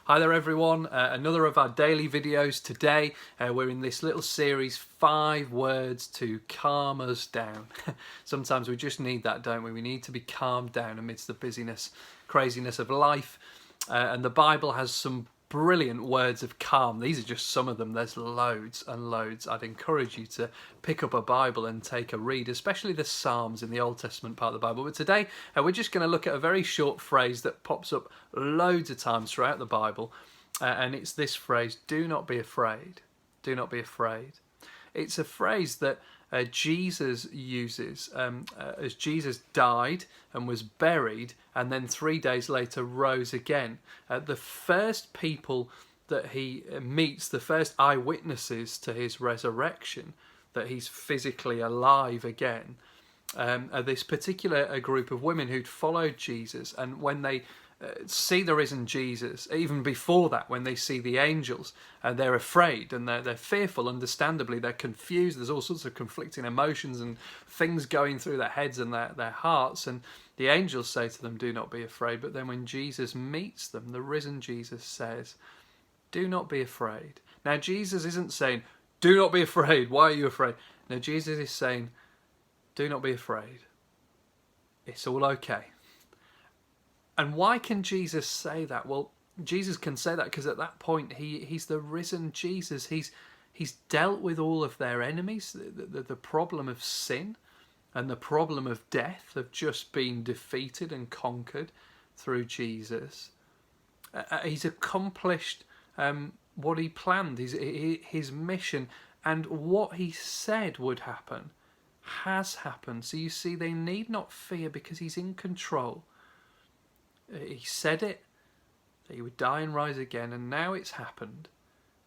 Hi there everyone, another of our daily videos today. We're in this little series, 5 words to calm us down. Sometimes we just need that, don't we? We need to be calmed down amidst the busyness, craziness of life. And the Bible has some brilliant words of calm. These are just some of them. There's loads and loads. I'd encourage you to pick up a Bible and take a read, especially the Psalms in the Old Testament part of the Bible. But today we're just going to look at a very short phrase that pops up loads of times throughout the Bible, and it's this phrase: do not be afraid. Do not be afraid. It's a phrase that Jesus uses as Jesus died and was buried and then 3 days later rose again. The first people that he meets, the first eyewitnesses to his resurrection, that he's physically alive again, are this particular group of women who'd followed Jesus, and when they see the risen Jesus, even before that, when they see the angels, they're afraid and they're fearful, understandably. They're confused. There's all sorts of conflicting emotions and things going through their heads and their hearts, and the angels say to them, do not be afraid. But then when Jesus meets them, the risen Jesus says, do not be afraid. Now Jesus isn't saying, do not be afraid, why are you afraid? No, Jesus is saying, do not be afraid, it's all okay. And why can Jesus say that? Well, Jesus can say that because at that point he's the risen Jesus. He's dealt with all of their enemies. The problem of sin and the problem of death have just been defeated and conquered through Jesus. He's accomplished what he planned, his mission, and what he said would happen has happened. So you see, they need not fear because he's in control. He said it, that he would die and rise again, and now it's happened.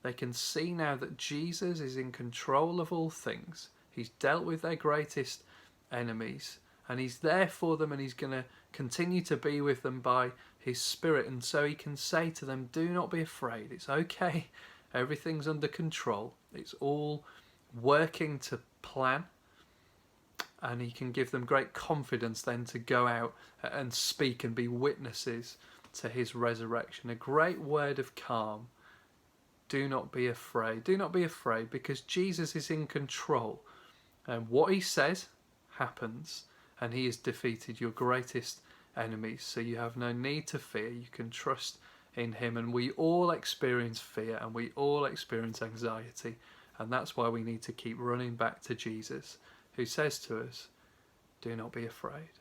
They can see now that Jesus is in control of all things. He's dealt with their greatest enemies, and he's there for them, and he's going to continue to be with them by his Spirit. And so he can say to them, do not be afraid, it's okay, everything's under control, it's all working to plan. And he can give them great confidence then to go out and speak and be witnesses to his resurrection. A great word of calm. Do not be afraid. Do not be afraid, because Jesus is in control. And what he says happens, and he has defeated your greatest enemies. So you have no need to fear. You can trust in him. And we all experience fear and we all experience anxiety. And that's why we need to keep running back to Jesus, who says to us, do not be afraid.